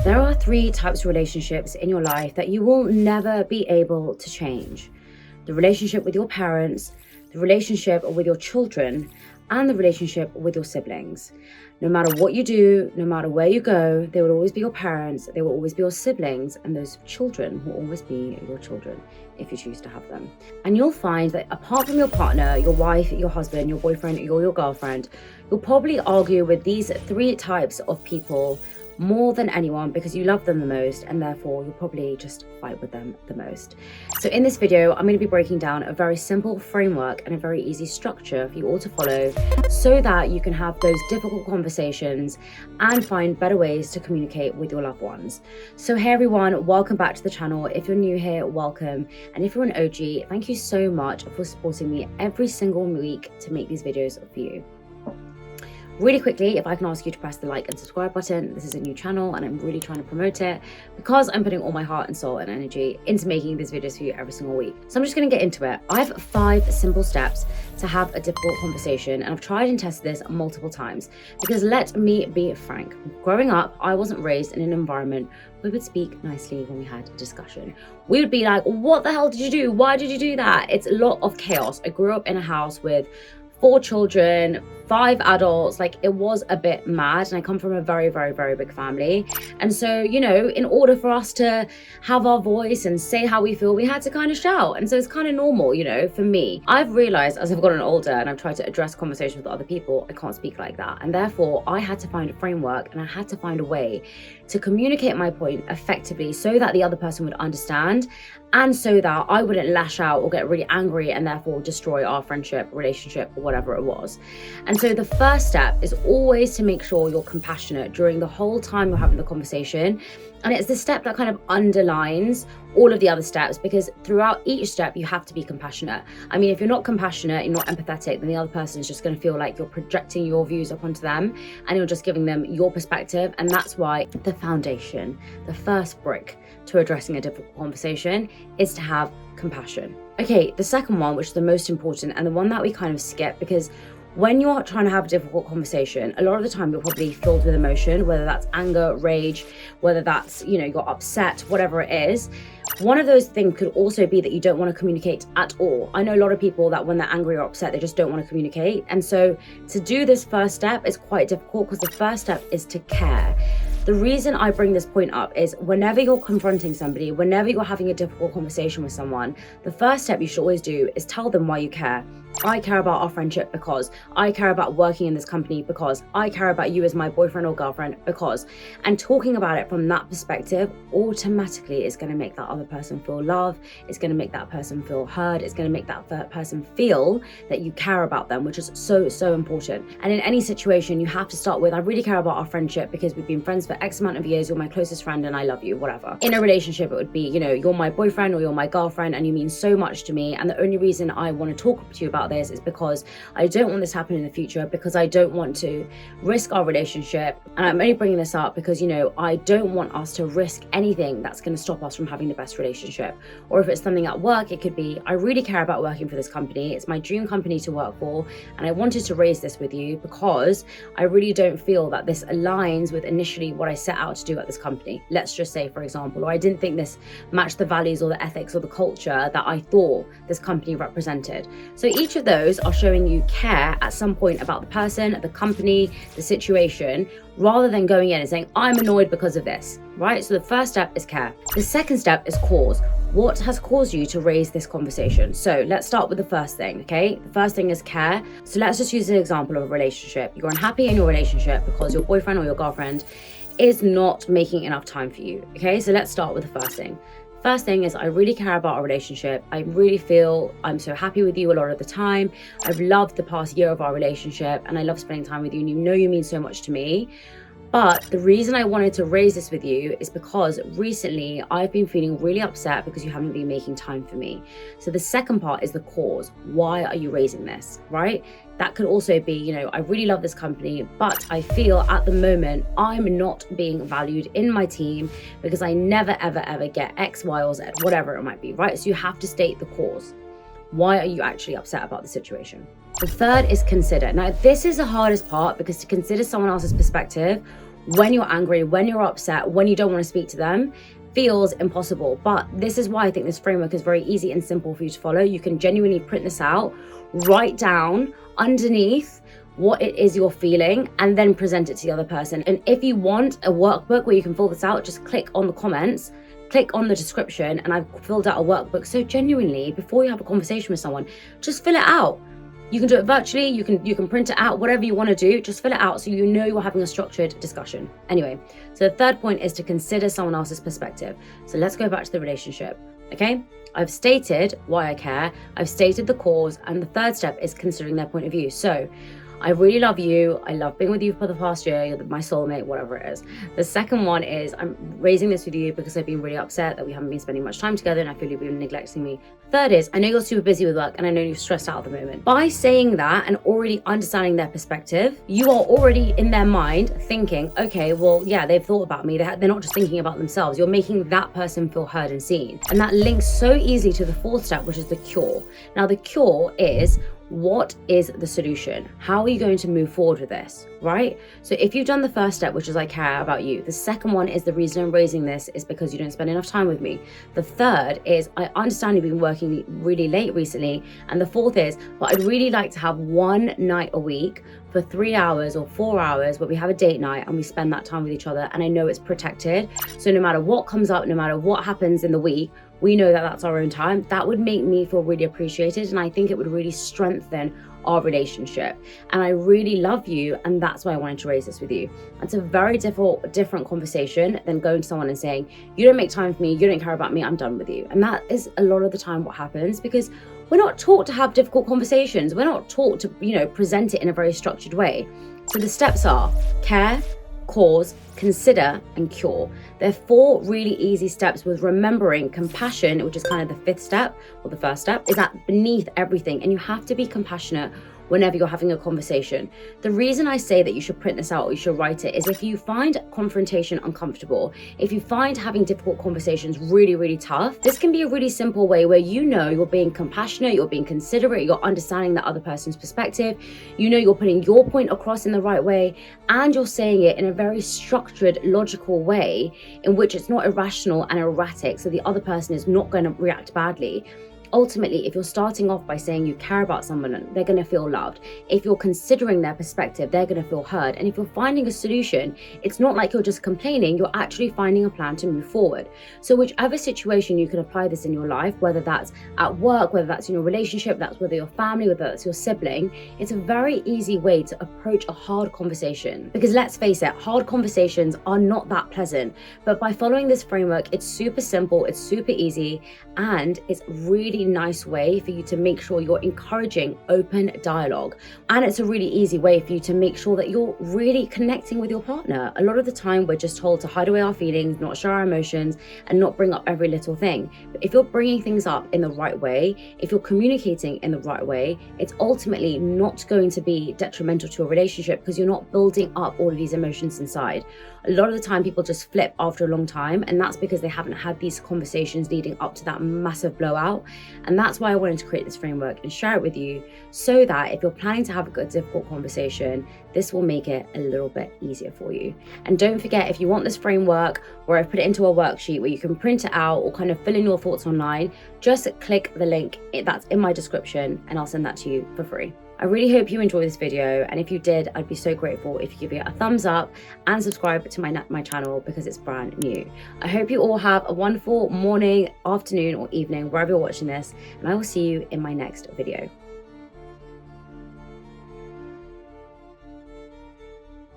There are three types of relationships in your life that you will never be able to change. The relationship with your parents, the relationship with your children, and the relationship with your siblings. No matter what you do, no matter where you go, they will always be your parents, they will always be your siblings, and those children will always be your children if you choose to have them. And you'll find that apart from your partner, your wife, your husband, your boyfriend, or your girlfriend, you'll probably argue with these three types of people more than anyone because you love them the most, and therefore you'll probably just fight with them the most. So in this video, I'm going to be breaking down a very simple framework and a very easy structure for you all to follow so that you can have those difficult conversations and find better ways to communicate with your loved ones. So hey everyone, welcome back to the channel. If you're new here, welcome. And if you're an OG, thank you so much for supporting me every single week to make these videos for you. Really quickly, if I can ask you to press the like and subscribe button. This is a new channel and I'm really trying to promote it because I'm putting all my heart and soul and energy into making these videos for you every single week. So I'm just going to get into it. I have 5 simple steps to have a difficult conversation, and I've tried and tested this multiple times because let me be frank, growing up, I wasn't raised in an environment where we would speak nicely when we had a discussion. We would be like, what the hell did you do? Why did you do that? It's a lot of chaos. I grew up in a house with 4 children, 5 adults. Like, it was a bit mad, and I come from a very, very, very big family. And so, you know, in order for us to have our voice and say how we feel, we had to kind of shout. And so it's kind of normal, you know, for me. I've realized as I've gotten older and I've tried to address conversations with other people, I can't speak like that. And therefore I had to find a framework and I had to find a way to communicate my point effectively so that the other person would understand, and so that I wouldn't lash out or get really angry and therefore destroy our friendship, relationship, or whatever it was. And so the first step is always to make sure you're compassionate during the whole time you're having the conversation. And it's the step that kind of underlines all of the other steps, because throughout each step you have to be compassionate. I mean, if you're not compassionate, you're not empathetic, then the other person is just going to feel like you're projecting your views up onto them and you're just giving them your perspective. And that's why the foundation, the first brick to addressing a difficult conversation, is to have compassion. Okay, the second one, which is the most important and the one that we kind of skip, because when you're trying to have a difficult conversation, a lot of the time you're probably filled with emotion, whether that's anger, rage, whether that's, you know, you're upset, whatever it is. One of those things could also be that you don't want to communicate at all. I know a lot of people that when they're angry or upset, they just don't want to communicate. And so to do this first step is quite difficult because the first step is to care. The reason I bring this point up is whenever you're confronting somebody, whenever you're having a difficult conversation with someone, the first step you should always do is tell them why you care. I care about our friendship because I care about working in this company because I care about you as my boyfriend or girlfriend because. And talking about it from that perspective automatically is going to make that other person feel loved. It's going to make that person feel heard. It's going to make that person feel that you care about them, which is so, so important. And in any situation, you have to start with, I really care about our friendship because we've been friends for X amount of years. You're my closest friend and I love you, whatever. In a relationship, it would be, you know, you're my boyfriend or you're my girlfriend and you mean so much to me. And the only reason I want to talk to you about this is because I don't want this to happen in the future, because I don't want to risk our relationship. And I'm only bringing this up because, you know, I don't want us to risk anything that's going to stop us from having the best relationship. Or if it's something at work, it could be, I really care about working for this company. It's my dream company to work for. And I wanted to raise this with you because I really don't feel that this aligns with initially what I set out to do at this company. Let's just say, for example, or I didn't think this matched the values or the ethics or the culture that I thought this company represented. So each of those are showing you care at some point about the person, the company, the situation, rather than going in and saying, I'm annoyed because of this, right? So the first step is care. The second step is cause. What has caused you to raise this conversation? So let's start with the first thing, okay? The first thing is care. So let's just use an example of a relationship. You're unhappy in your relationship because your boyfriend or your girlfriend is not making enough time for you, okay? So let's start with the first thing. First thing is, I really care about our relationship. I really feel I'm so happy with you a lot of the time. I've loved the past year of our relationship and I love spending time with you, and you know you mean so much to me. But the reason I wanted to raise this with you is because recently I've been feeling really upset because you haven't been making time for me. So the second part is the cause. Why are you raising this, right? That could also be, you know, I really love this company, but I feel at the moment I'm not being valued in my team because I never, ever, ever get X, Y, or Z, whatever it might be, right? So you have to state the cause. Why are you actually upset about the situation? The third is consider. Now, this is the hardest part because to consider someone else's perspective when you're angry, when you're upset, when you don't want to speak to them, feels impossible. But this is why I think this framework is very easy and simple for you to follow. You can genuinely print this out, write down underneath what it is you're feeling, and then present it to the other person. And if you want a workbook where you can fill this out, just click on the comments, click on the description, and I've filled out a workbook. So genuinely, before you have a conversation with someone, just fill it out. You can do it virtually, you can print it out, whatever you want to do, just fill it out so you know you're having a structured discussion. Anyway, so the third point is to consider someone else's perspective. So let's go back to the relationship, okay? I've stated why I care, I've stated the cause, and the third step is considering their point of view. So I really love you. I love being with you for the past year. You're my soulmate, whatever it is. The second one is I'm raising this with you because I've been really upset that we haven't been spending much time together and I feel you've been neglecting me. Third is, I know you're super busy with work and I know you're stressed out at the moment. By saying that and already understanding their perspective, you are already in their mind thinking, okay, well, yeah, they've thought about me. They're not just thinking about themselves. You're making that person feel heard and seen. And that links so easily to the fourth step, which is the cure. Now, the cure is, what is the solution? How are you going to move forward with this, right? So if you've done the first step, which is I care about you, the second one is the reason I'm raising this is because you don't spend enough time with me. The third is I understand you've been working really late recently. And the fourth is, but I'd really like to have one night a week for 3 hours or 4 hours where we have a date night and we spend that time with each other. And I know it's protected. So no matter what comes up, no matter what happens in the week, we know that that's our own time. That would make me feel really appreciated. And I think it would really strengthen our relationship. And I really love you. And that's why I wanted to raise this with you. It's a very different conversation than going to someone and saying, you don't make time for me, you don't care about me, I'm done with you. And that is a lot of the time what happens, because we're not taught to have difficult conversations. We're not taught to, present it in a very structured way. So the steps are care, cause, consider, and cure. They're 4 really easy steps, with remembering compassion, which is kind of the fifth step, or the first step, is that beneath everything. And you have to be compassionate whenever you're having a conversation. The reason I say that you should print this out or you should write it is if you find confrontation uncomfortable, if you find having difficult conversations really, really tough, this can be a really simple way where you're being compassionate, you're being considerate, you're understanding the other person's perspective, you're putting your point across in the right way, and you're saying it in a very structured, logical way in which it's not irrational and erratic, so the other person is not going to react badly. Ultimately, if you're starting off by saying you care about someone, they're going to feel loved. If you're considering their perspective, they're going to feel heard. And if you're finding a solution, it's not like you're just complaining, you're actually finding a plan to move forward. So whichever situation you can apply this in your life, whether that's at work, whether that's in your relationship, that's whether your family, whether that's your sibling, it's a very easy way to approach a hard conversation. Because let's face it, hard conversations are not that pleasant. But by following this framework, it's super simple, it's super easy, and it's really nice way for you to make sure you're encouraging open dialogue. And it's a really easy way for you to make sure that you're really connecting with your partner. A lot of the time we're just told to hide away our feelings, not share our emotions, and not bring up every little thing. But if you're bringing things up in the right way, if you're communicating in the right way, it's ultimately not going to be detrimental to a relationship, because you're not building up all of these emotions inside. A lot of the time people just flip after a long time, and that's because they haven't had these conversations leading up to that massive blowout. And that's why I wanted to create this framework and share it with you, so that if you're planning to have a good, difficult conversation, this will make it a little bit easier for you. And don't forget, if you want this framework, where I've put it into a worksheet where you can print it out or kind of fill in your thoughts online, just click the link that's in my description and I'll send that to you for free. I really hope you enjoyed this video, and if you did, I'd be so grateful if you give it a thumbs up and subscribe to my channel, because it's brand new. I hope you all have a wonderful morning, afternoon, or evening, wherever you're watching this, and I will see you in my next video.